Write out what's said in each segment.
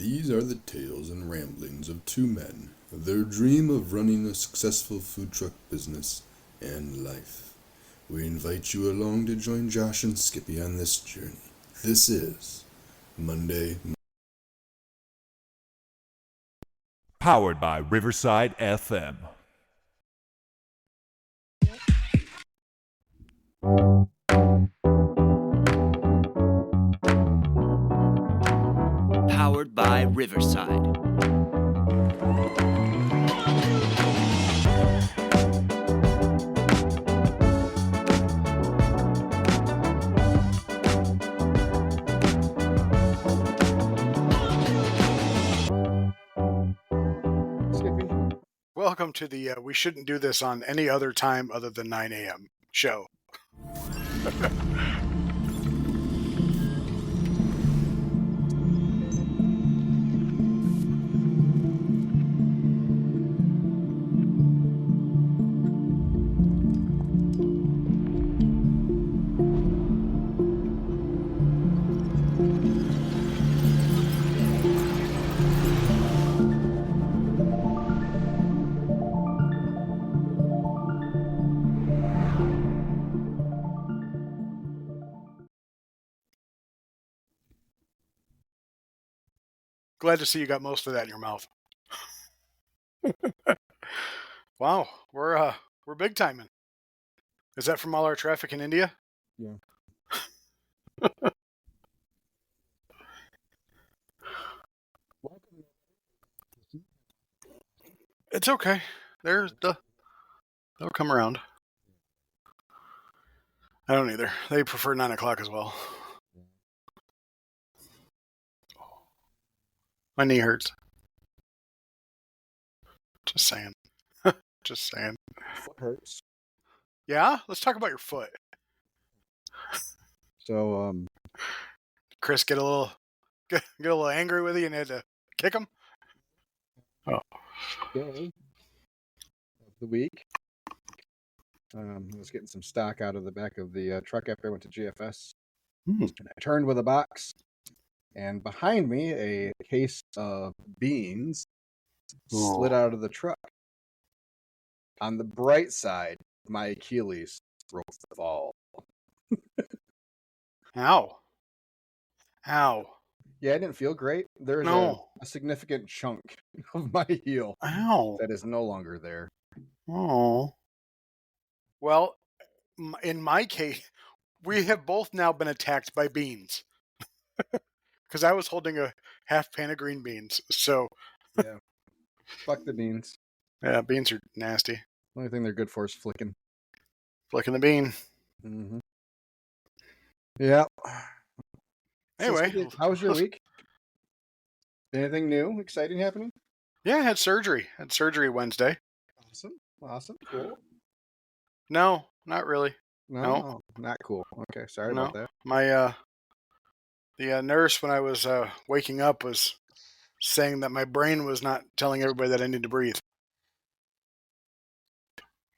These are the tales and ramblings of two men, their dream of running a successful food truck business and life. We invite you along to join Josh and Skippy on this journey. This is Monday. Powered by Riverside FM. Powered by Riverside. Welcome to the we shouldn't do this on any other time other than 9 a.m. show. Glad to see you got most of that in your mouth. Wow, we're big timing. Is that from all our traffic in India? Yeah. It's okay. They'll come around. I don't either. They prefer 9 o'clock as well. My knee hurts. Just saying. Just saying. Foot hurts. Yeah? Let's talk about your foot. So, Chris get a little angry with you and had to kick him? day of the week, I was getting some stock out of the back of the truck after I went to GFS. And I turned with a box, and behind me, a case of beans slid out of the truck. On the bright side, my Achilles broke the fall. Ow. Ow. Yeah, I didn't feel great. There's No. a significant chunk of my heel Ow. that is no longer there. Oh. Well, in my case, we have both now been attacked by beans. Because I was holding a half pan of green beans. So, Yeah. Fuck the beans. yeah, beans are nasty. The only thing they're good for is flicking. Flicking the bean. Mm-hmm. Yeah. Anyway. So, how was your week? Anything new, exciting happening? Yeah, I had surgery. Had surgery Wednesday. Awesome. Cool. No, not really. No, oh, not cool. Okay, sorry about that. My the nurse when I was waking up was saying that my brain was not telling everybody that I need to breathe.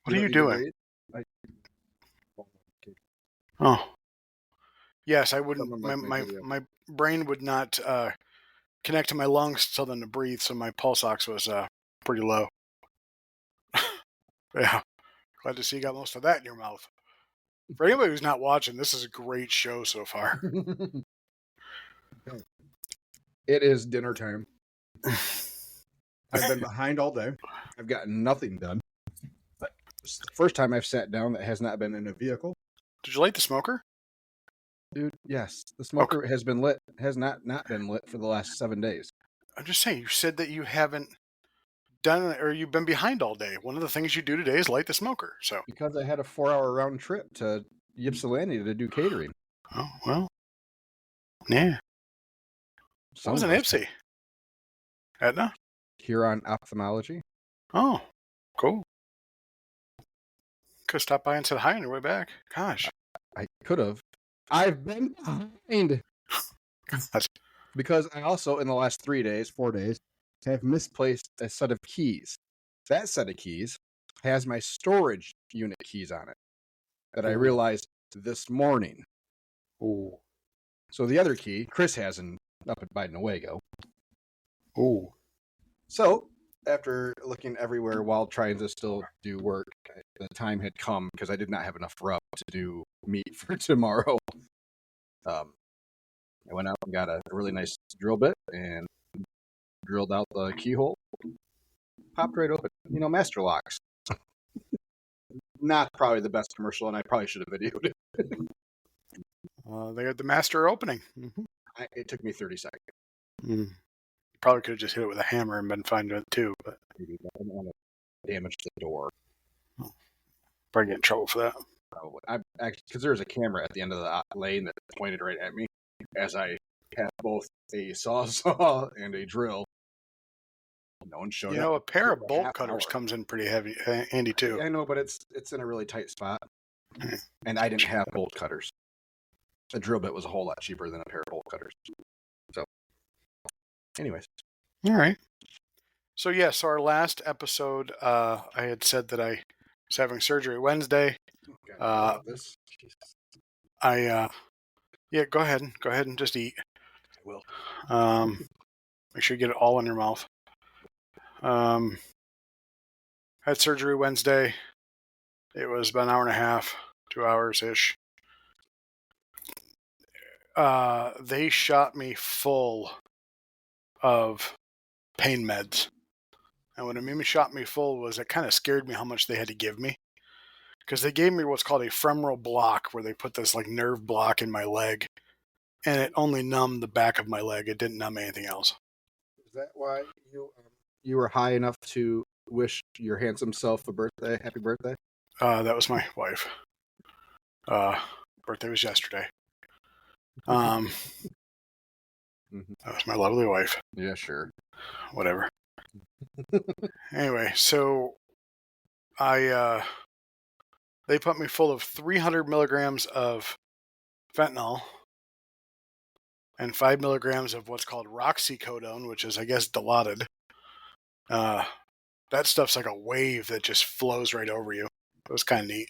What are you doing? Oh, yes, I wouldn't. My brain would not connect to my lungs to tell them to breathe, so my pulse ox was pretty low. Yeah, glad to see you got most of that in your mouth. For anybody who's not watching, this is a great show so far. It is dinner time. I've been behind all day. I've gotten nothing done. It's the first time I've sat down that has not been in a vehicle. Did you light the smoker? Dude, yes. The smoker has been lit. Has not been lit for the last 7 days. I'm just saying, you said that you haven't done it, or you've been behind all day. One of the things you do today is light the smoker. So because I had a 4-hour round trip to Ypsilanti to do catering. Oh, well. Yeah. What was an Ipsy? Etna? Huron Ophthalmology. Oh, cool. Could have stopped by and said hi on your way back. Gosh. I could have. I've been behind. Because I also, in the last 4 days, have misplaced a set of keys. That set of keys has my storage unit keys on it that I realized this morning. Ooh. So the other key, Chris has up by Newego. Oh. So, after looking everywhere while trying to still do work, the time had come because I did not have enough rub to do meat for tomorrow. I went out and got a really nice drill bit and drilled out the keyhole. Popped right open. Master locks. Not probably the best commercial, and I probably should have videoed it. They had the master opening. Mm-hmm. It took me 30 seconds. Mm. Probably could have just hit it with a hammer and been fine with it too, but Maybe I didn't want to damage the door. probably get in trouble for that. Probably. Because there was a camera at the end of the lane that pointed right at me as I had both a sawzall and a drill. No one showed up. A pair of for a bolt half cutters hour. comes in pretty handy too. I know, but it's in a really tight spot, and I didn't have bolt cutters. A drill bit was a whole lot cheaper than a pair of bolt cutters. So, anyways. All right. So yes, our last episode, I had said that I was having surgery Wednesday. This. Yeah, go ahead and just eat. I will. Make sure you get it all in your mouth. Had surgery Wednesday. It was about an hour and a half, 2 hours ish. They shot me full of pain meds. And what it made me shot me full was it kind of scared me how much they had to give me. Because they gave me what's called a femoral block, where they put this like nerve block in my leg. And it only numbed the back of my leg. It didn't numb anything else. Is that why you were high enough to wish your handsome self a happy birthday? That was my wife. Birthday was yesterday. That was my lovely wife. Yeah, sure. Whatever. Anyway, so they put me full of 300 milligrams of fentanyl and 5 milligrams of what's called roxicodone, which is, I guess, Dilaudid. That stuff's like a wave that just flows right over you. It was kind of neat.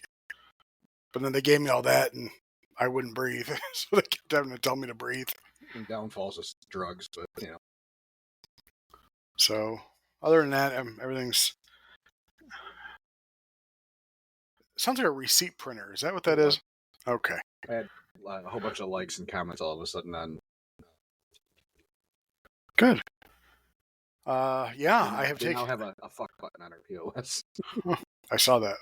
But then they gave me all that, and I wouldn't breathe, so they kept having to tell me to breathe. And downfalls of drugs, but So, other than that, everything's. Sounds like a receipt printer. Is that what that is? Okay. I had a whole bunch of likes and comments all of a sudden on. Good. Yeah, I have They taken. now have a fuck button on our POS. I saw that.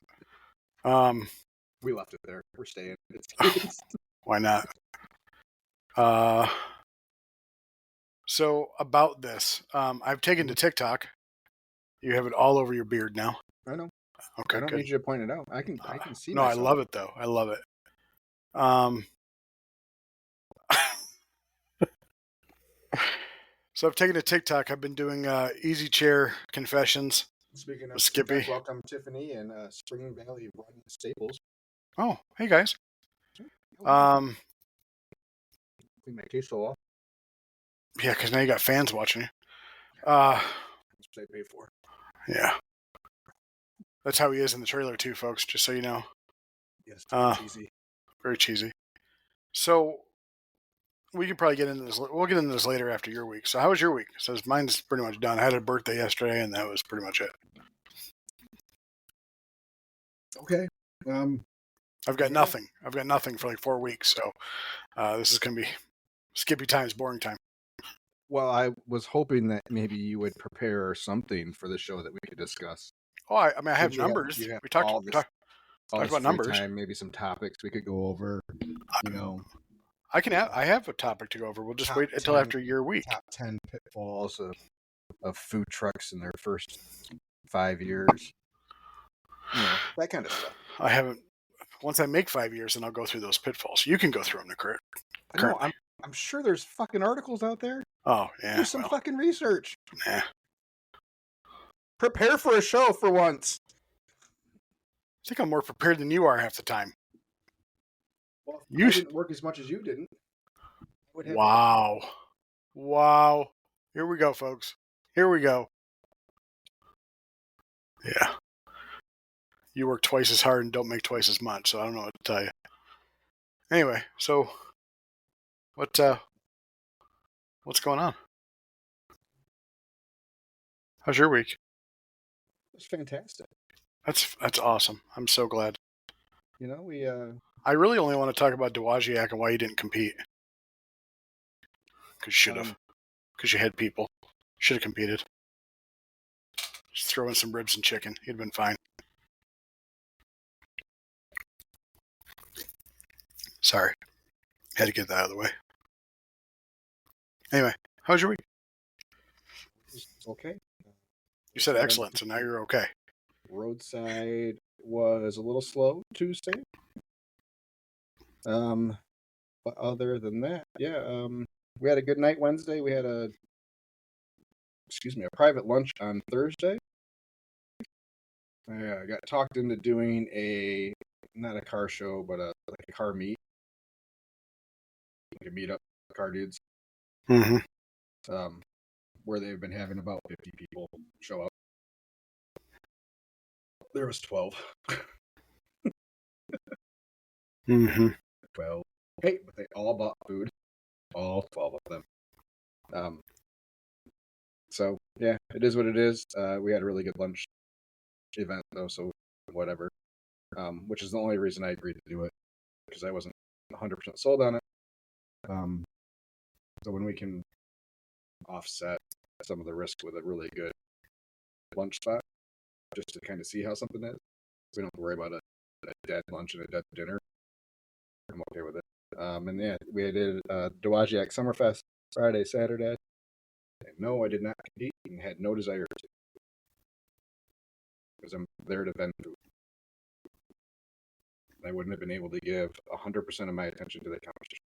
We left it there. We're staying. Why not? So about this, I've taken to TikTok. You have it all over your beard now. I know. Okay, I don't good. need you to point it out. I can see. No, myself. I love it though. I love it. So I've taken to TikTok. I've been doing easy chair confessions. Speaking of Skippy. TikTok, welcome Tiffany and Spring Valley Run Staples. Oh, hey guys. Clean my case so off. Yeah, because now you got fans watching you. That's what I pay for. Yeah. That's how he is in the trailer too, folks. Just so you know. Yes, cheesy. Very cheesy. So we could probably get into this. We'll get into this later after your week. So how was your week? So mine's pretty much done. I had a birthday yesterday, and that was pretty much it. Okay. I've got nothing. I've got nothing for like 4 weeks. So this is gonna be Skippy times boring time. Well, I was hoping that maybe you would prepare something for the show that we could discuss. Oh, I mean, I have Since you have- numbers. you have We talked all this about free numbers. Time, maybe some topics we could go over. I have a topic to go over. We'll just Top wait until 10 after your week. Top 10 pitfalls of food trucks in their first 5 years. That kind of stuff. I haven't. Once I make 5 years, then I'll go through those pitfalls. You can go through them, Nick. No, I'm sure there's fucking articles out there. Oh yeah. Do some fucking research. Nah. Prepare for a show for once. I think I'm more prepared than you are half the time. Well, You I didn't work as much as you didn't. Wow. Here we go, folks. Here we go. Yeah. You work twice as hard and don't make twice as much, so I don't know what to tell you. Anyway, so what's going on? How's your week? It's fantastic. That's awesome. I'm so glad. You know, we I really only want to talk about Dowagiac and why you didn't compete. Because you should have. Because you had people. Should have competed. Just throw in some ribs and chicken. He'd been fine. Sorry. Had to get that out of the way. Anyway, how was your week? it's okay. You said excellent, so now you're okay. Roadside was a little slow Tuesday. But other than that, yeah, we had a good night Wednesday. We had a private lunch on Thursday. I got talked into doing not a car show, but like a car meet. Like a meet up car dudes. Mm-hmm. Where they've been having about 50 people show up. There was 12. Mm-hmm. 12. Hey, but they all bought food. All 12 of them. So yeah, it is what it is. We had a really good lunch event though, so whatever. Which is the only reason I agreed to do it, because I wasn't 100% sold on it. So when we can offset some of the risk with a really good lunch spot, just to kind of see how something is, we don't have to worry about a dead lunch and a dead dinner. I'm okay with it. And yeah, we did Dowagiac Summerfest Friday, Saturday. And no, I did not compete and had no desire to, because I'm there to vend food. I wouldn't have been able to give 100% of my attention to the competition.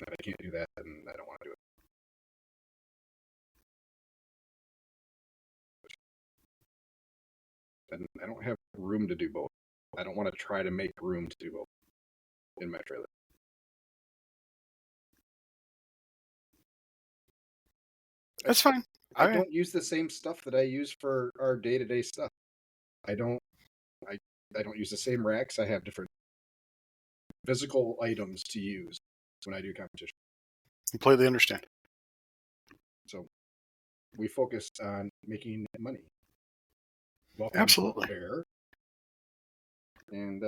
If I can't do that, then I don't want to do it. And I don't have room to do both. I don't want to try to make room to do both in my trailer. That's fine. I don't use the same stuff that I use for our day-to-day stuff. I don't use the same racks. I have different physical items to use when I do competition. Completely understand. So we focused on making money. Welcome, Absolutely. Bear. And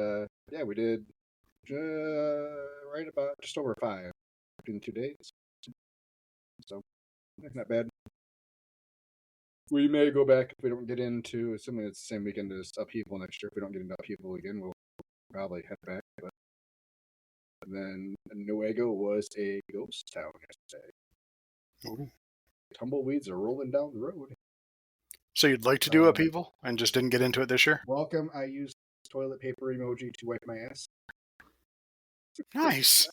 yeah, we did right about just over 5 in 2 days. So not bad. We may go back if we don't get into something that's the same weekend as Upheaval next year. If we don't get into Upheaval again, we'll probably head back. But then Nuevo was a ghost town yesterday. Ooh. Tumbleweeds are rolling down the road. So you'd like to do Upheaval and just didn't get into it this year? Welcome. I used toilet paper emoji to wipe my ass. Nice.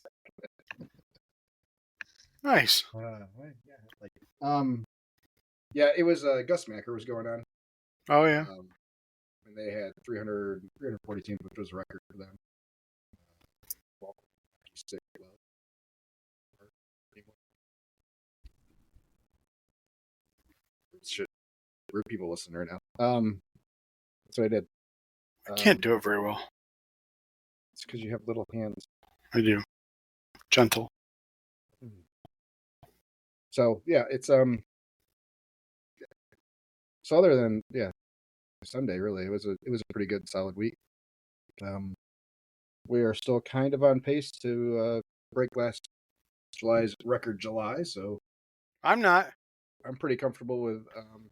Nice. Yeah, it was Gus Macker was going on. Oh yeah. And they had 340 teams, which was a record for them. Shit, rude people listening right now. That's what I did. I can't do it very well. It's because you have little hands. I do. Gentle. So yeah, it's So other than Sunday really, it was a pretty good solid week. We are still kind of on pace to break last July's record July, so I'm not. I'm pretty comfortable with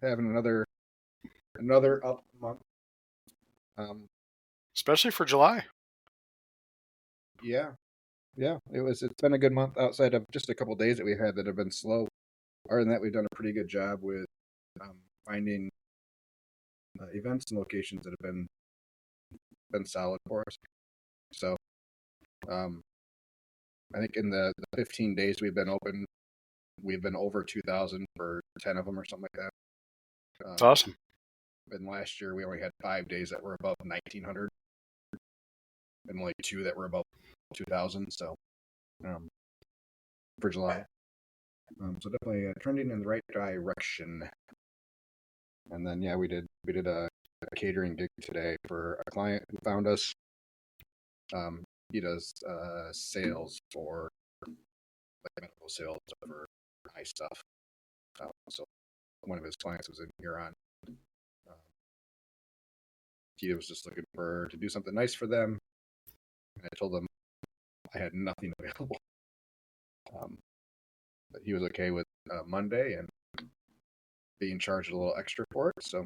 having another up month. Especially for July. Yeah, it's been a good month outside of just a couple days that we've had that have been slow. Other than that, we've done a pretty good job with finding events and locations that have been solid for us. So, I think in the 15 days we've been open, we've been over 2,000 for 10 of them or something like that. That's awesome. And last year we only had 5 days that were above 1,900, and only 2 that were above 2,000. So, for July, so definitely trending in the right direction. And then we did a catering gig today for a client who found us. He does sales for like medical sales for high stuff. So one of his clients was in Huron. He was just looking to do something nice for them. And I told him I had nothing available. But he was okay with Monday and being charged a little extra for it. So,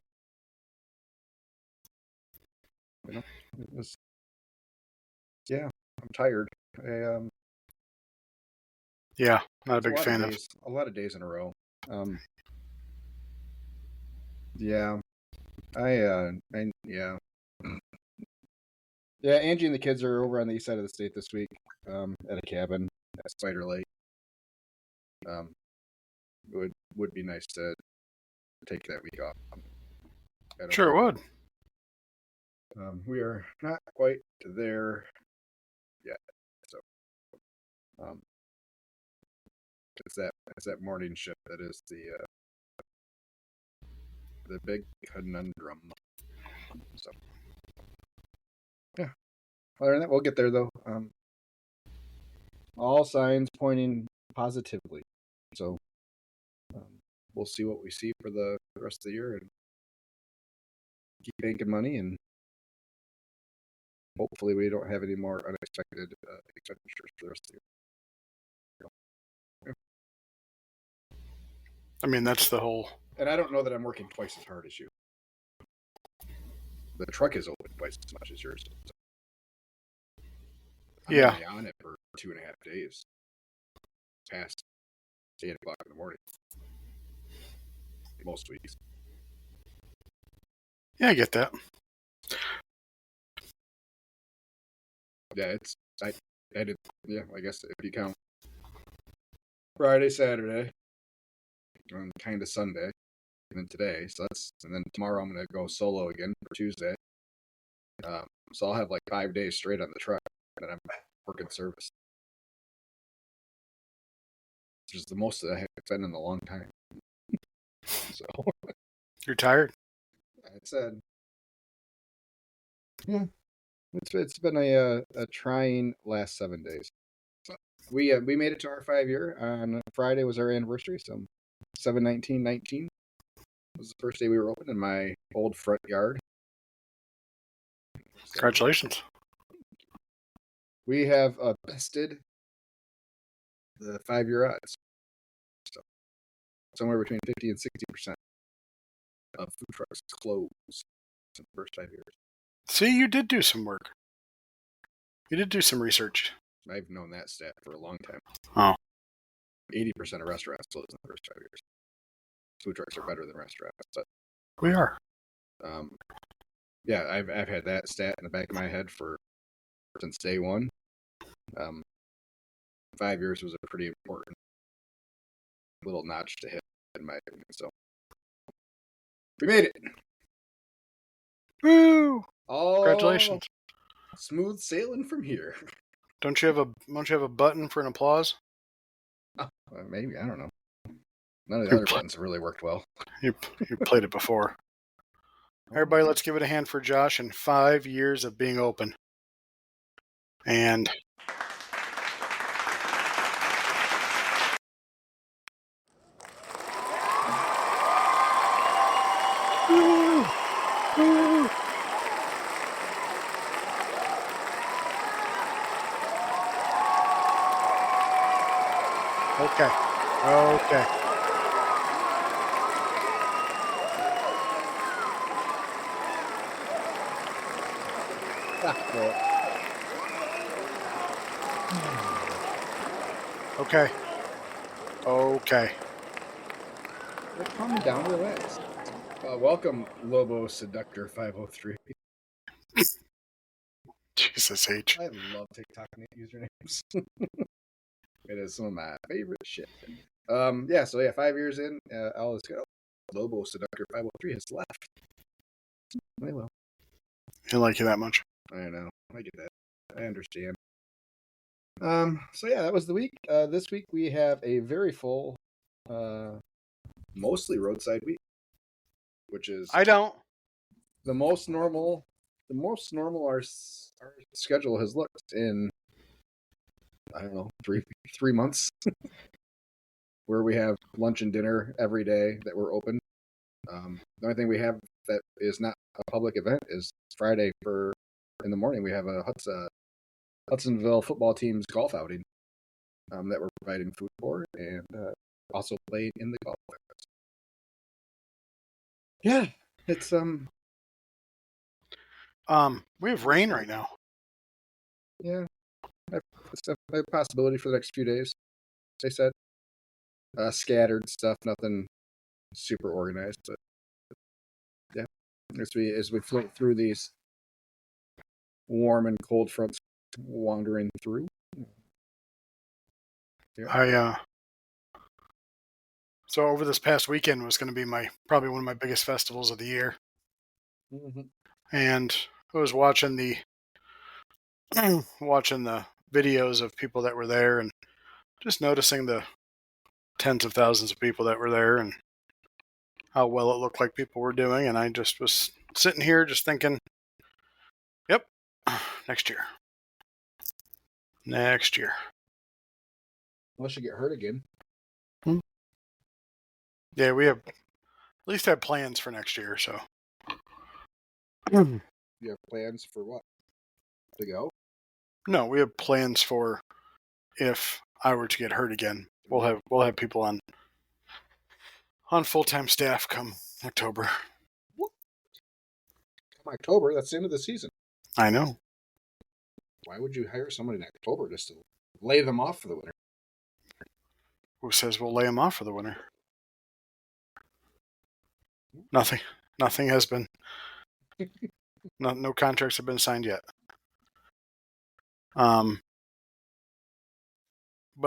it was, yeah, I'm tired. Yeah, not a big fan of. A lot of days in a row. Yeah, yeah. Yeah, Angie and the kids are over on the east side of the state this week, at a cabin at Spider Lake. It would be nice to take that week off. Sure it would. We are not quite there yet, so it's that morning shift that is the big conundrum. So yeah, other than that, we'll get there though. All signs pointing positively. So we'll see what we see for the rest of the year and keep banking money, and hopefully we don't have any more unexpected expenditures for the rest of the year. I mean, that's the whole. And I don't know that I'm working twice as hard as you. The truck is open twice as much as yours. So I'm only on it for 2.5 days. Past 8 o'clock in the morning. Most weeks. Yeah, I get that. Yeah, I did. Yeah, I guess if you count Friday, Saturday, and kind of Sunday, and then today. And then tomorrow I'm gonna go solo again for Tuesday. So I'll have like 5 days straight on the truck that I'm working service. Which is the most that I have been in a long time. So you're tired? I said, yeah, it's been a trying last 7 days. So we made it to our 5-year on Friday was our anniversary. So 7/19/19 was the first day we were open in my old front yard. Congratulations. We have bested the 5-year odds. So somewhere between 50 and 60% of food trucks close in the first 5 years. See, you did do some work. You did do some research. I've known that stat for a long time. Oh. 80% of restaurants close in the first 5 years. Food trucks are better than restaurants, but we are. Yeah, I've had that stat in the back of my head since day one. 5 years was a pretty important little notch to hit, in my opinion. So we made it. Woo! Oh, congratulations! Smooth sailing from here. Don't you have a button for an applause? Oh, maybe, I don't know. None of the other buttons have really worked well. You played it before. Everybody, let's give it a hand for Josh and 5 years of being open. And woo! Woo! Okay. Okay. Calm down, relax. Welcome, Lobo Seductor 503. Jesus H. I love TikTok usernames. It is some of my favorite shit. Yeah, so 5 years in, all is good. Lobo Seductor 503 has left. They will. He like you that much. I know. I get that. I understand. So yeah, that was the week. This week we have a very full, mostly roadside week, which is the most normal. The most normal our schedule has looked in, I don't know, three months, where we have lunch and dinner every day that we're open The only thing we have that is not a public event is Friday in the morning. We have a Hudsonville football team's golf outing that we're providing food for, and also playing in the golf events. Yeah, it's We have rain right now. yeah, it's a possibility for the next few days. They said scattered stuff, nothing super organized, but yeah, as we float through these warm and cold fronts, wandering through. Yeah. So over this past weekend was going to be probably one of my biggest festivals of the year, and I was watching the videos of people that were there, and just noticing the tens of thousands of people that were there, and how well it looked like people were doing, and I just was sitting here just thinking, yep, next year. Unless you get hurt again. Yeah, we have at least have plans for next year, so. You have plans for what? To go? No, we have plans for if I were to get hurt again. We'll have people on full-time staff come October. Come October, that's the end of the season. I know. Why would you hire someone in October just to lay them off for the winter? Who says we'll lay them off for the winter? Nothing has been. No contracts have been signed yet. But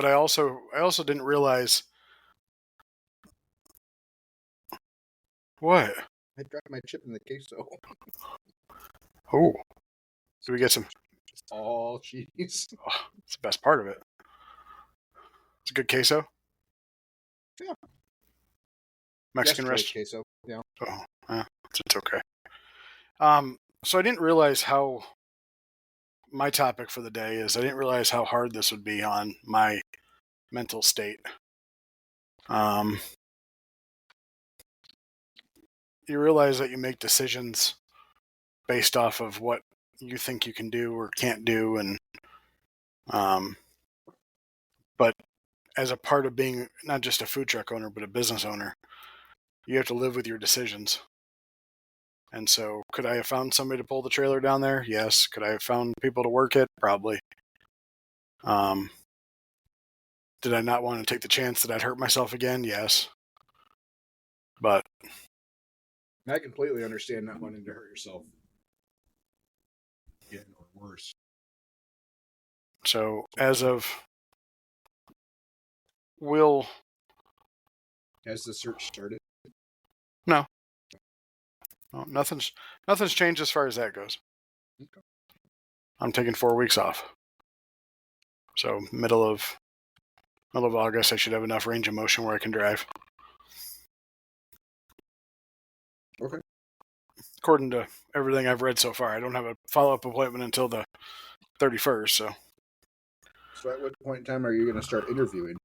I also didn't realize. What? I dropped my chip in the queso. Oh. Do we get some? It's all cheese. Oh, it's the best part of it. It's a good queso. Yeah. Mexican restaurant queso. Yeah. Oh, it's okay. So I didn't realize how. My topic for the day is I didn't realize how hard this would be on my mental state. You realize that you make decisions based off of what you think you can do or can't do, and but as a part of being not just a food truck owner but a business owner, you have to live with your decisions. And so, could I have found somebody to pull the trailer down there? Yes. Could I have found people to work it? Probably. Did I not want to take the chance that I'd hurt myself again? Yes. But I completely understand not wanting to hurt yourself again or worse. So, as of Has the search started? No, nothing's changed as far as that goes. Okay. I'm taking 4 weeks off. So middle of August, I should have enough range of motion where I can drive. Okay. According to everything I've read so far, I don't have a follow-up appointment until the 31st. So at what point in time are you going to start interviewing?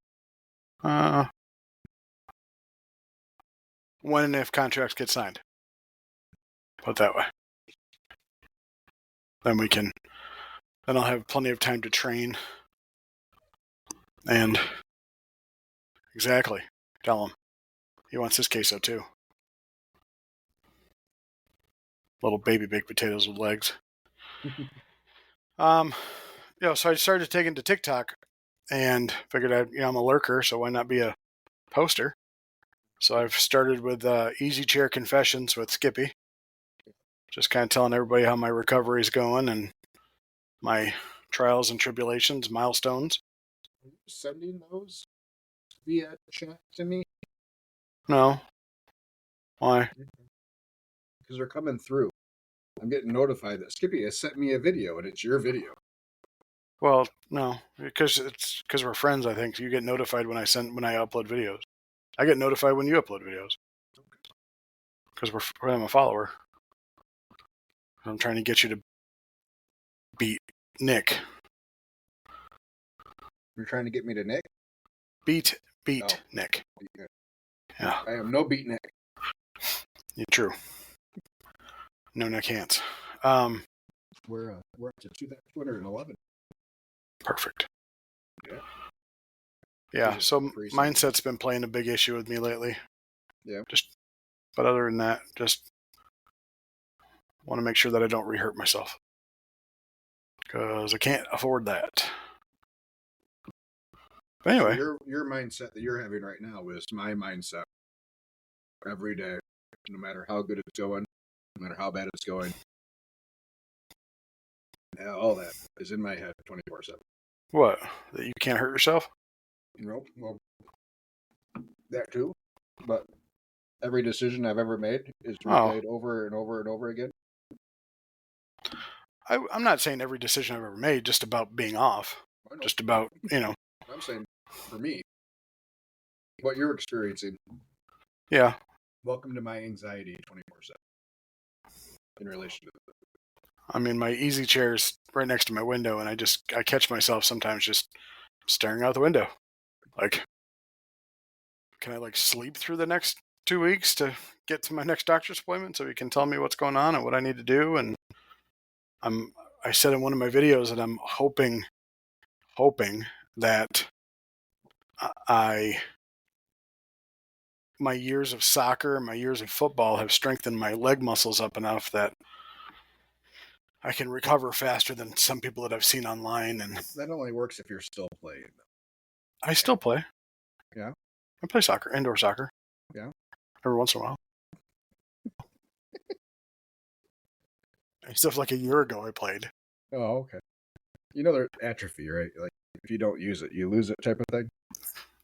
When and if contracts get signed. Put it that way. Then I'll have plenty of time to train. And exactly, tell him he wants his queso too. Little baby baked potatoes with legs. So I started taking to TikTok and figured I'm a lurker, so why not be a poster? So I've started with Easy Chair Confessions with Skippy. Just kind of telling everybody how my recovery is going and my trials and tribulations, milestones. Are you sending those via chat to me? No. Why? Because they're coming through. I'm getting notified that Skippy has sent me a video, and it's your video. Well, no, because we're friends. I think you get notified when I upload videos. I get notified when you upload videos because I'm a follower. I'm trying to get you to beat Nick. You're trying to get me to Nick? Beat Nick. Nick. Yeah. I am no beat Nick. Yeah, true. No neck hands. We're up to 211. Perfect. Yeah. Yeah, Jesus, so pretty mindset's been playing a big issue with me lately. Yeah. But other than that, just want to make sure that I don't re-hurt myself. Because I can't afford that. But anyway. So your mindset that you're having right now is my mindset. Every day, no matter how good it's going, no matter how bad it's going, all that is in my head 24/7. What? That you can't hurt yourself? Nope. Well, that too. But every decision I've ever made is replayed over and over and over again. I'm not saying every decision I've ever made just about being off. Just about, I'm saying, for me, what you're experiencing. Yeah. Welcome to my anxiety 24/7 in relation to that. I mean, my easy chair is right next to my window, and I catch myself sometimes just staring out the window. Like, can I sleep through the next 2 weeks to get to my next doctor's appointment so he can tell me what's going on and what I need to do? And I said in one of my videos that I'm hoping that my years of soccer, my years of football have strengthened my leg muscles up enough that I can recover faster than some people that I've seen online. And that only works if you're still playing. I still play. Yeah. I play soccer, indoor soccer. Yeah. Every once in a while. Stuff like a year ago I played. Oh, okay. There's atrophy, right? Like, if you don't use it, you lose it type of thing.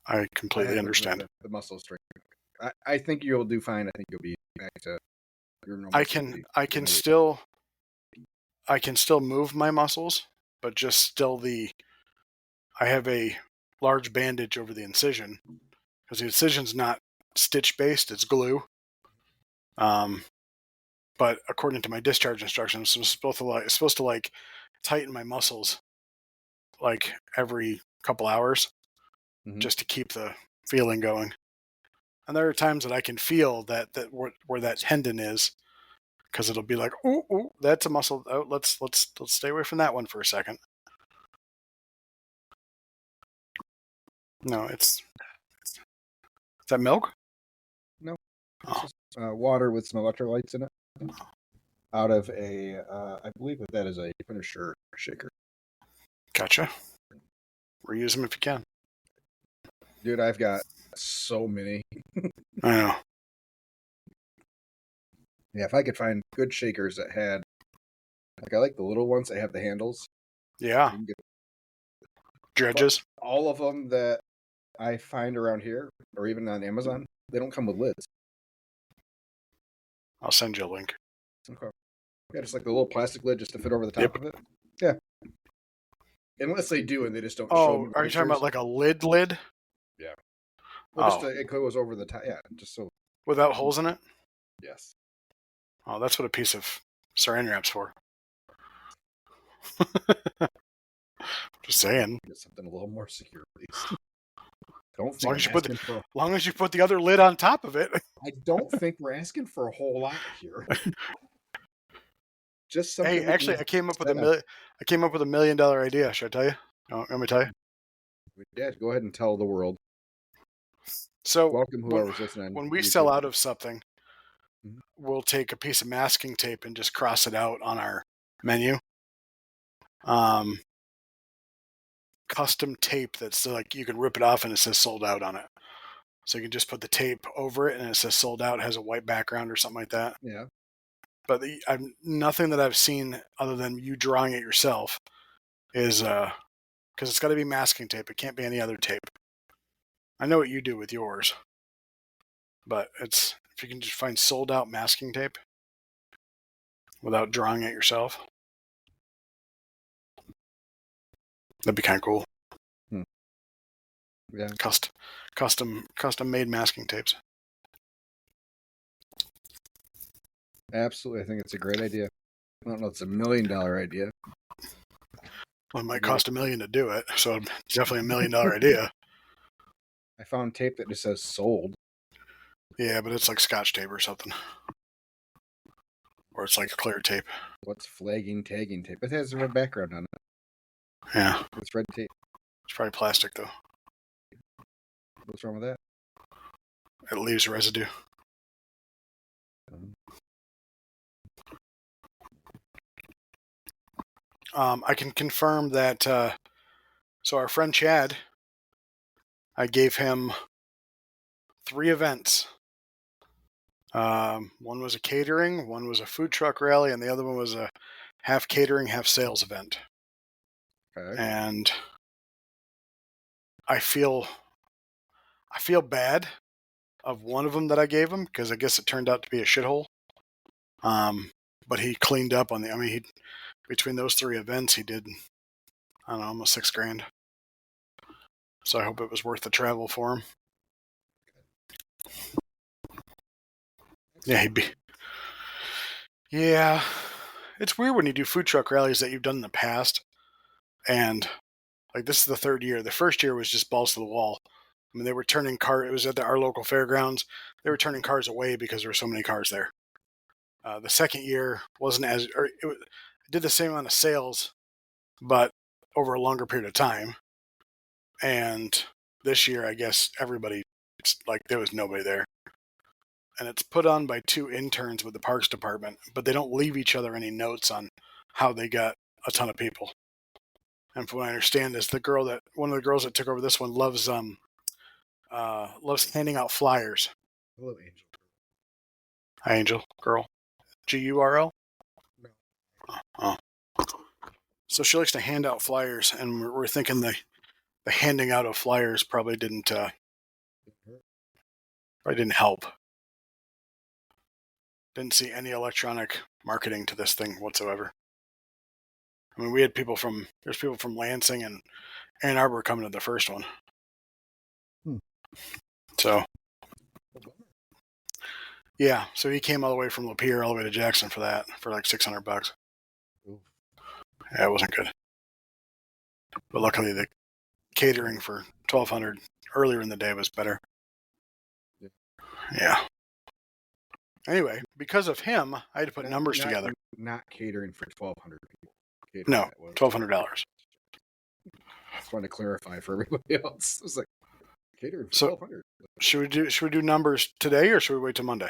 I completely understand. The muscle strength. I think you'll do fine. I think you'll be back to your normal. I can still move my muscles, but just still I have a large bandage over the incision because the incision's not stitch based; it's glue. But according to my discharge instructions, it's supposed to tighten my muscles every couple hours, just to keep the feeling going. And there are times that I can feel that where that tendon is, because it'll be like, ooh, that's a muscle. Oh, let's stay away from that one for a second. No, is that milk? No, it's just water with some electrolytes in it. Out of a, I believe that is a finisher shaker. Gotcha. Reuse them if you can. Dude, I've got so many. I know. Yeah, if I could find good shakers that had, I like the little ones that have the handles. Yeah. Dredges. But all of them that I find around here, or even on Amazon, they don't come with lids. I'll send you a link. Okay. Yeah, just like the little plastic lid just to fit over the top of it. Yeah. Unless they do and they just don't show me. Oh, are you talking about like a lid? Yeah. Well, it goes over the top. Yeah, just so. Without holes in it? Yes. Oh, that's what a piece of saran wrap's for. Just saying. Get something a little more secure, please. Don't as long as you put the other lid on top of it. I don't think we're asking for a whole lot here. Just something. Hey, actually, I came up with $1 million idea. Should I tell you? Let me tell you. Yeah, go ahead and tell the world. So, welcome whoever's listening. When we sell out of something, we'll take a piece of masking tape and just cross it out on our menu. Custom tape that's you can rip it off and it says sold out on it. So you can just put the tape over it and it says sold out, has a white background or something like that. Yeah. But nothing that I've seen other than you drawing it yourself is because it's got to be masking tape. It can't be any other tape. I know what you do with yours, but if you can just find sold out masking tape without drawing it yourself, that'd be kind of cool. Yeah. Custom made masking tapes. Absolutely. I think it's a great idea. I don't know, it's $1 million idea. Well, it might cost $1 million to do it, so it's definitely $1 million idea. I found tape that just says sold. Yeah, but it's like Scotch tape or something. Or it's like clear tape. What's flagging tagging tape? It has a red background on it. Yeah. It's red tape. It's probably plastic, though. What's wrong with that? It leaves residue. I can confirm that. So our friend Chad, I gave him 3 events. One was a catering, one was a food truck rally, and the other one was a half catering, half sales event. Okay. And I feel bad of one of them that I gave him because I guess it turned out to be a shithole. But he cleaned up on the. I mean, between those 3 events, he did, I don't know, almost $6,000. So I hope it was worth the travel for him. Yeah, he'd be. Yeah, it's weird when you do food truck rallies that you've done in the past, and like this is the 3rd year. The first year was just balls to the wall. I mean, they were turning cars. It was at our local fairgrounds. They were turning cars away because there were so many cars there. The second year wasn't as. I did the same amount of sales, but over a longer period of time. And this year, I guess everybody, it's like there was nobody there. And it's put on by 2 interns with the Parks Department, but they don't leave each other any notes on how they got a ton of people. And from what I understand is one of the girls that took over this one loves handing out flyers. Hello, Angel. Hi, Angel. Girl. GURL? No. Oh. So she likes to hand out flyers, and we're thinking the handing out of flyers probably didn't help. Didn't see any electronic marketing to this thing whatsoever. I mean, there's people from Lansing and Ann Arbor coming to the first one. So, yeah, so he came all the way from Lapeer all the way to Jackson for that, for like $600. Yeah, it wasn't good. But luckily the catering for $1,200 earlier in the day was better. Yeah. Anyway, because of him, I had to put numbers together. Not catering for 1,200 people. No, $1,200. Just wanted to clarify for everybody else. It was like catering for 1,200. Should we do numbers today or should we wait till Monday?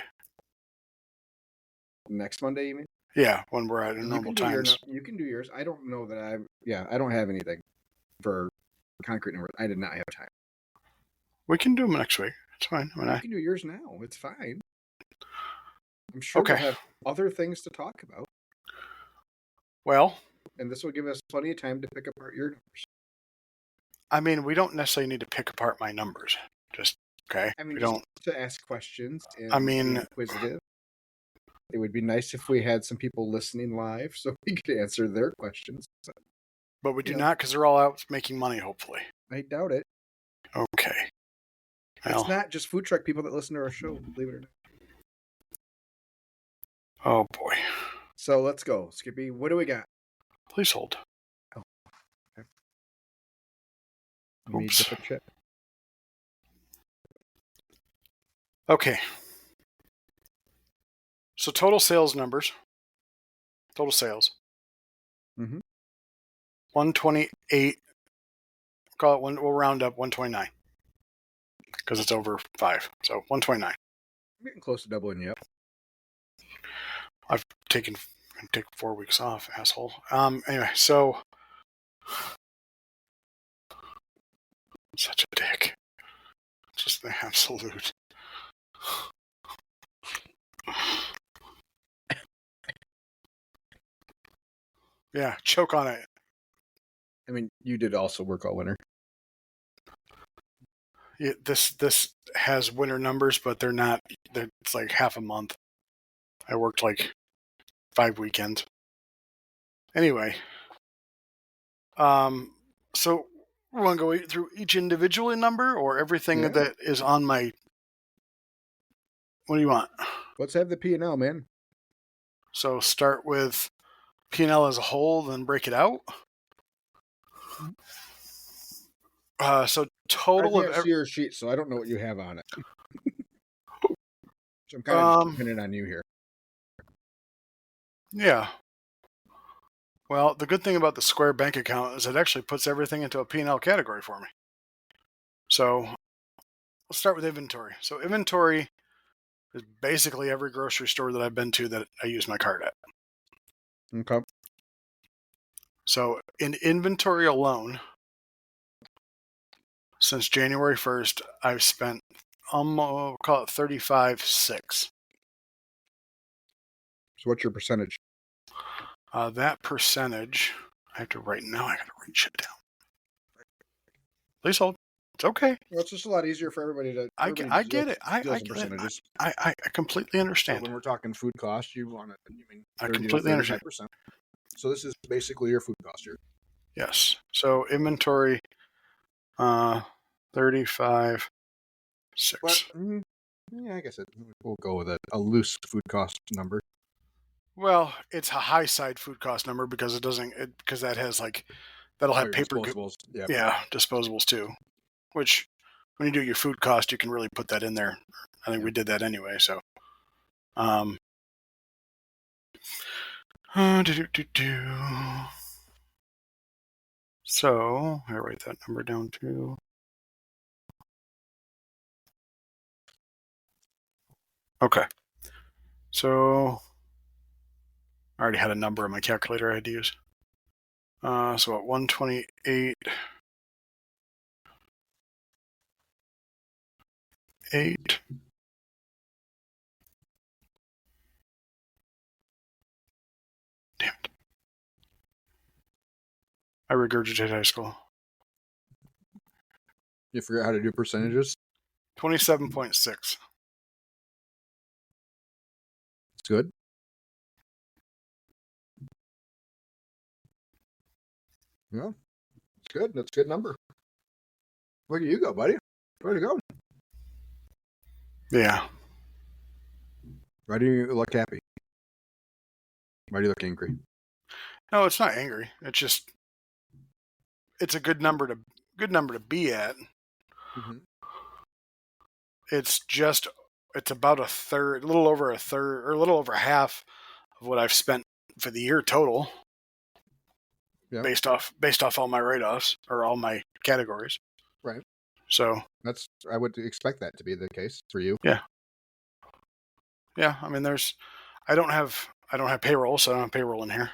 Next Monday, you mean? Yeah, when we're at normal times. You can do yours. I don't know that I don't have anything for concrete numbers. I did not have time. We can do them next week. It's fine. You can do yours now. It's fine. I'm sure we'll have other things to talk about. Well, and this will give us plenty of time to pick apart your numbers. I mean, we don't necessarily need to pick apart my numbers. Just okay. I mean, we don't to ask questions. And I mean, be inquisitive. It would be nice if we had some people listening live so we could answer their questions. But we do not because they're all out making money. Hopefully, I doubt it. Okay. Well, it's not just food truck people that listen to our show, believe it or not. Oh boy. So let's go, Skippy. What do we got? Please hold. Oh. Okay. Oops. Okay. So total sales numbers. Total sales. 128. Call it one. We'll round up 129 because it's over 5. So 129. I'm getting close to doubling you up. I've taken 4 weeks off, asshole. Anyway, so such a dick. Just the absolute. Yeah, choke on it. I mean, you did also work all winter. Yeah, this has winter numbers, but they're not. It's like half a month. I worked like 5 weekends. Anyway, so we want to go through each individual number or everything that is on my. What do you want? Let's have the P&L, man. So start with P&L as a whole, then break it out. So total I can't see your sheet, so I don't know what you have on it. So I'm kind of just dependent on you here. Yeah. Well, the good thing about the Square bank account is it actually puts everything into a P&L category for me. So let's start with inventory. So inventory is basically every grocery store that I've been to that I use my card at. Okay. So in inventory alone, since January 1st, I've spent almost, call it 35.6. So what's your percentage? That percentage, I have to write now. I got to write shit down. Please hold. It's okay. Well, it's just a lot easier for everybody to. I get it. I deals get in it. percentages. I completely So understand. when we're talking food cost, you want to. You mean I 30 to completely understand. 35%. So this is basically your food cost here. Yes. So inventory, 35.6. But yeah, I guess we'll go with a loose food cost number. Well, it's a high side food cost number because because that has that'll have your paper. disposables. Yep. Yeah, disposables too. Which, when you do your food cost, you can really put that in there. I think we did that anyway. So, So I write that number down too. Okay. So I already had a number on my calculator I had to use. So at 128. 8. Damn it. I regurgitate high school. You forgot how to do percentages? 27.6. It's good. Yeah, it's good. That's a good number. Where do you go, buddy? Where to go? Yeah. Why do you look happy? Why do you look angry? No, it's not angry. It's just it's a good number to be at. Mm-hmm. It's about a third, a little over a third, or a little over half of what I've spent for the year total. Yeah. Based off all my write-offs or all my categories. Right. So I would expect that to be the case for you. Yeah. Yeah. I mean, I don't have payroll, so I don't have payroll in here.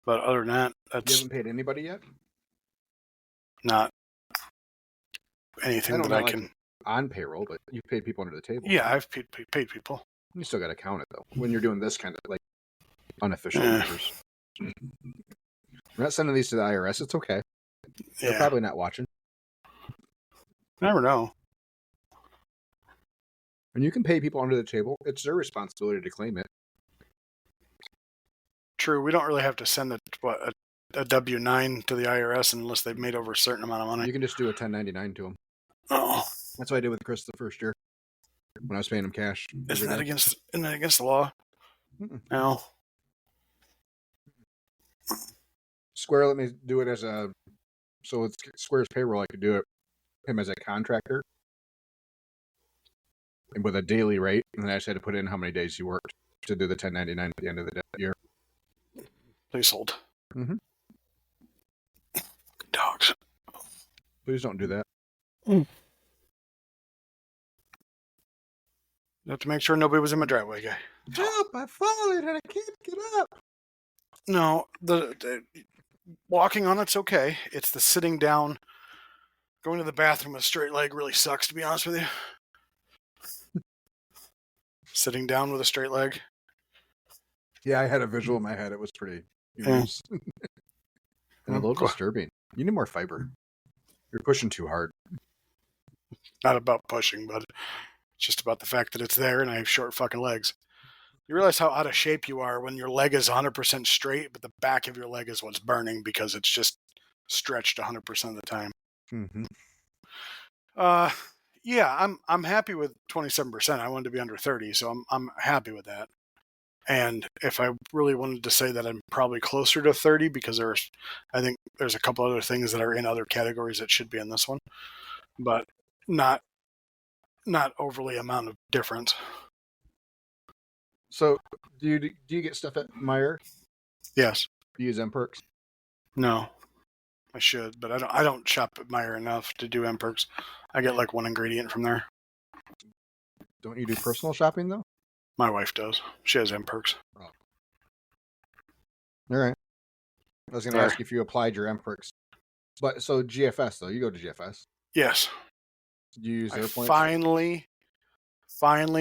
But other than that, You haven't paid anybody yet? Not anything that I can. On payroll, but you've paid people under the table. Yeah, I've paid people. You still got to count it though. When you're doing this kind of unofficial numbers. We're not sending these to the IRS. It's okay. They're probably not watching. Never know. When you can pay people under the table, it's their responsibility to claim it. True. We don't really have to send a W-9 to the IRS unless they've made over a certain amount of money. You can just do a 1099 to them. Oh, that's what I did with Chris the first year when I was paying him cash. Isn't that against the law? Mm-mm. No. Square let me do it so with Square's payroll, I could do him as a contractor and with a daily rate, and then I just had to put in how many days he worked to do the 1099 at the end of the year. Please hold. Mm-hmm. Dogs. Please don't do that. You have to make sure nobody was in my driveway, guy. Help! I've fallen and I can't get up. No, the walking on it's okay. It's the sitting down, going to the bathroom with a straight leg really sucks, to be honest with you. Sitting down with a straight leg. Yeah, I had a visual in my head. It was pretty humorous. And a little disturbing. You need more fiber. You're pushing too hard. Not about pushing, but it's just about the fact that it's there and I have short fucking legs. You realize how out of shape you are when your leg is 100% straight, but the back of your leg is what's burning because it's just stretched 100% of the time. Mm-hmm. Yeah, I'm happy with 27%. I wanted to be under 30, so I'm happy with that. And if I really wanted to say that I'm probably closer to 30 because I think there's a couple other things that are in other categories that should be in this one, but not not overly amount of difference. So, do you get stuff at Meijer? Yes. Do you use M-Perks? No. I should, but I don't shop at Meijer enough to do M-Perks. I get like one ingredient from there. Don't you do personal shopping though? My wife does. She has M-Perks. All right. I was going to ask if you applied your M-Perks. But so GFS though, you go to GFS. Yes. Do you use their points? Finally,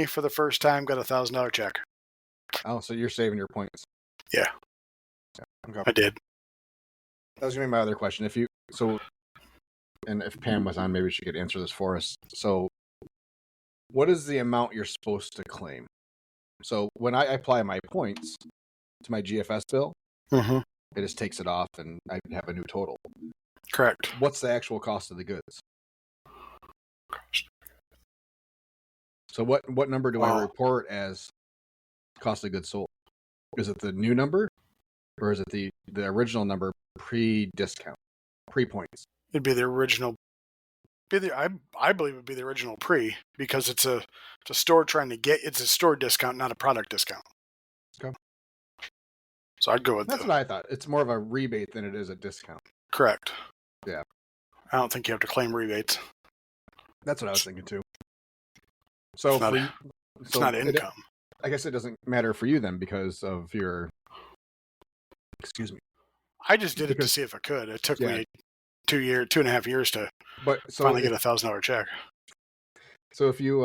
for the first time, got a $1,000 check. Oh, so you're saving your points. Yeah. Okay. I did. That was going to be my other question. And if Pam was on, maybe she could answer this for us. So, what is the amount you're supposed to claim? So, when I apply my points to my GFS bill, it just takes it off and I have a new total. Correct. What's the actual cost of the goods? So, what number do I report as cost of goods sold? Is it the new number, or is it the original number pre-discount, pre-points? It'd be the original. I believe it'd be the original pre, because it's a store trying to get. It's a store discount, not a product discount. Okay. So I'd go with That's what I thought. It's more of a rebate than it is a discount. Correct. Yeah. I don't think you have to claim rebates. That's what I was thinking too. So it's not income. I guess it doesn't matter for you then because of your. Excuse me. I just did it to see if I could. It took me 2.5 years to finally get a $1,000 check. So if you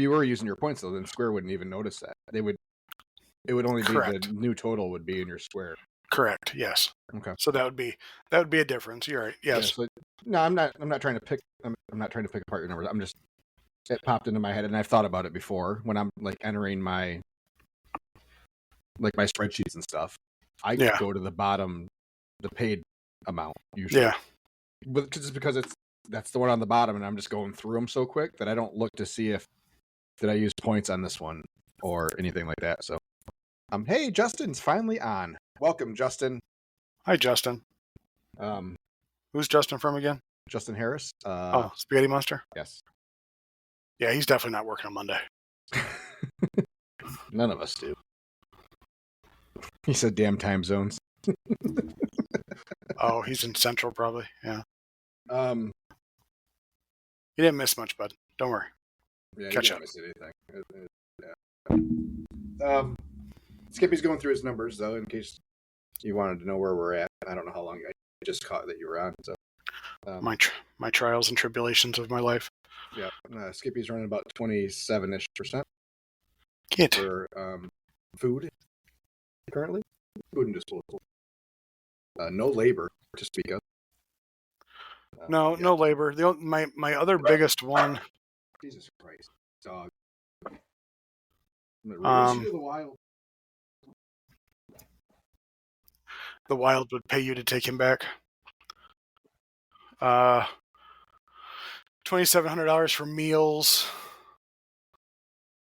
were using your points though, then Square wouldn't even notice that. It would only be the new total would be in your Square. Correct. Yes. Okay. So that would be a difference. You're right. Yes. Yeah, no, I'm not trying to pick. I'm not trying to pick apart your numbers. It popped into my head, and I've thought about it before when I'm like entering my spreadsheets and stuff. I go to the bottom, the paid amount usually. Yeah. But just because that's the one on the bottom, and I'm just going through them so quick that I don't look to see if did I use points on this one or anything like that. So, hey, Justin's finally on. Welcome, Justin. Hi, Justin. Who's Justin from again? Justin Harris. Spaghetti Monster? Yes. Yeah, he's definitely not working on Monday. None of us do. He said damn time zones. Oh, he's in Central probably. Yeah. You didn't miss much, bud. Don't worry. Yeah, catch you up. Didn't miss anything. Yeah. Skippy's going through his numbers though, in case you wanted to know where we're at. I don't know how long I just caught that you were on. So my trials and tribulations of my life. Yeah, Skippy's running about 27-ish% for food currently. Food and disposable. No labor to speak of. No labor. My other biggest one. Jesus Christ, dog. The Wild. The Wild would pay you to take him back. $2,700 for meals.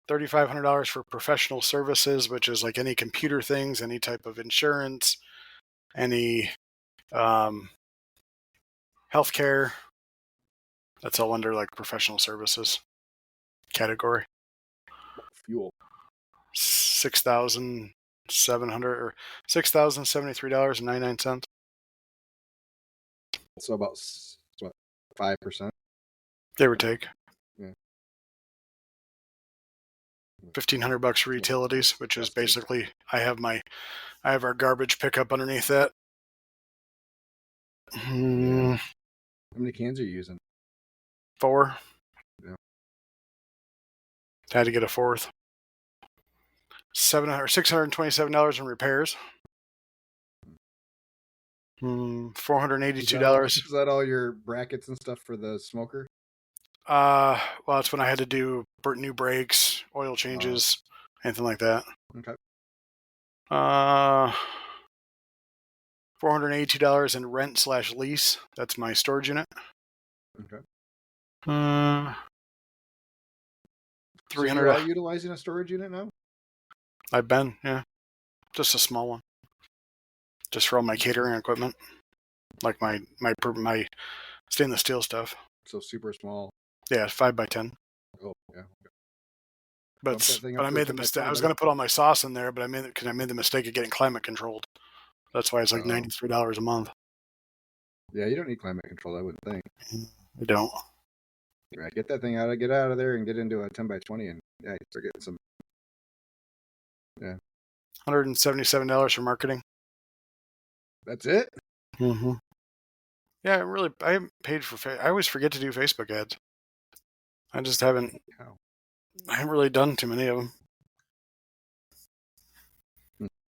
$3,500 for professional services, which is like any computer things, any type of insurance, any healthcare. That's all under like professional services category. Fuel. $6,700 or $6,073.99. So about 5%. Give or take. Yeah. $1,500 for utilities, which is basically I have our garbage pickup underneath that. Yeah. How many cans are you using? 4. Yeah. Had to get a 4th. $627 in repairs. $482. Is that all your brackets and stuff for the smoker? Well, that's when I had to do new brakes, oil changes, anything like that. Okay. $482 in rent/lease. That's my storage unit. Okay. $300. So you are utilizing a storage unit now? I've been, yeah, just a small one, just for all my catering equipment, like my stainless steel stuff. So super small. Yeah, 5x10. Oh, yeah. But Bump that thing but up I to a made the 10 by mistake. I 20, was buddy. going to put all my sauce in there, but I made the mistake of getting climate controlled. That's why it's like Oh. $93 a month. Yeah, you don't need climate control, I wouldn't think. I don't. Right, get that thing out of there and get into a 10 by 20 and yeah, you start getting some. Yeah. $177 for marketing. That's it? Mm-hmm. Yeah, I haven't paid for. I always forget to do Facebook ads. I just haven't. How? I haven't really done too many of them.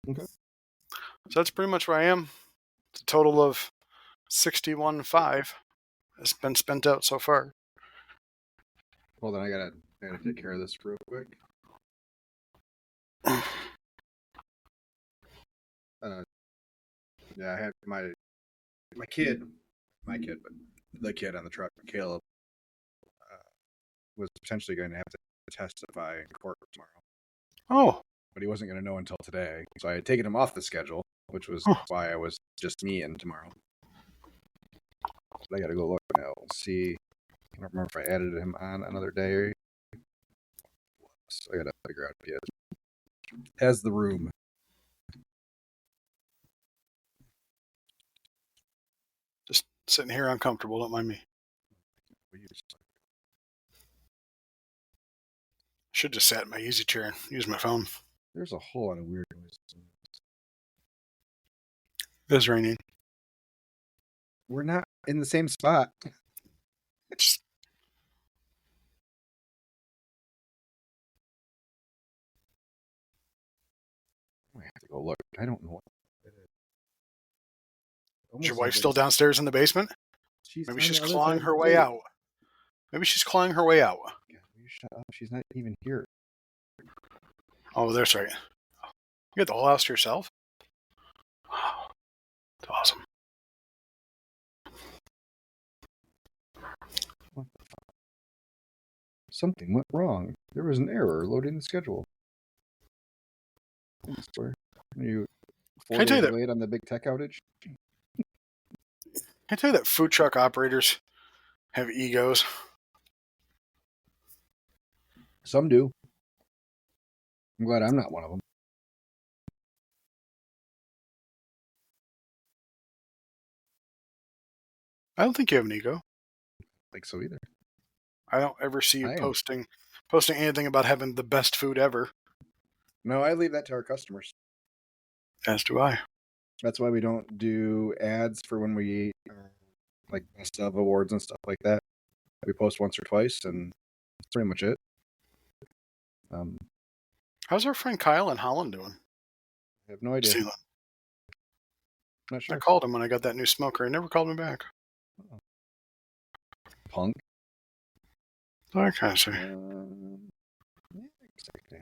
Okay. So that's pretty much where I am. It's a total of 61.5 has been spent out so far. Hold on, I gotta take care of this real quick. Yeah, I have my kid, but the kid on the truck, Caleb, was potentially going to have to testify in court tomorrow. Oh, But he wasn't going to know until today. So I had taken him off the schedule, which was why I was just me in tomorrow. But I got to go look now. See. I don't remember if I added him on another day. So I got to figure out if he has the room. just sitting here uncomfortable. Don't mind me. Should just sat in my easy chair and use my phone. There's a whole lot of weird noises. It is raining. We're not in the same spot. Just I have to go look. I don't know what it is. is your wife still downstairs in the basement? Maybe she's clawing her way out. Maybe she's clawing her way out. God, will you shut up? She's not even here. Oh, that's right. You got the whole house to yourself? It's awesome. What the fuck? Something went wrong. There was an error loading the schedule. I swear. Are you 4 days late on the big tech outage? Can I tell you that food truck operators have egos? Some do. I'm glad I'm not one of them. I don't think you have an ego. I don't think so either. I don't ever see you posting anything about having the best food ever. No, I leave that to our customers. As do I. That's why we don't do ads for when we eat, like best of awards and stuff like that. We post once or twice, and that's pretty much it. How's our friend Kyle in Holland doing? I have no idea. Stealing. Not sure. I called him when I got that new smoker. He never called me back. Punk. I kind of say. Yeah, exactly.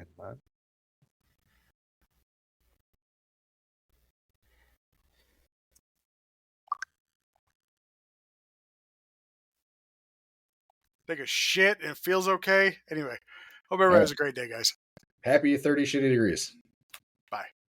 Take a shit and it feels okay. Anyway, hope everybody has a great day, guys. Happy 30 shitty degrees.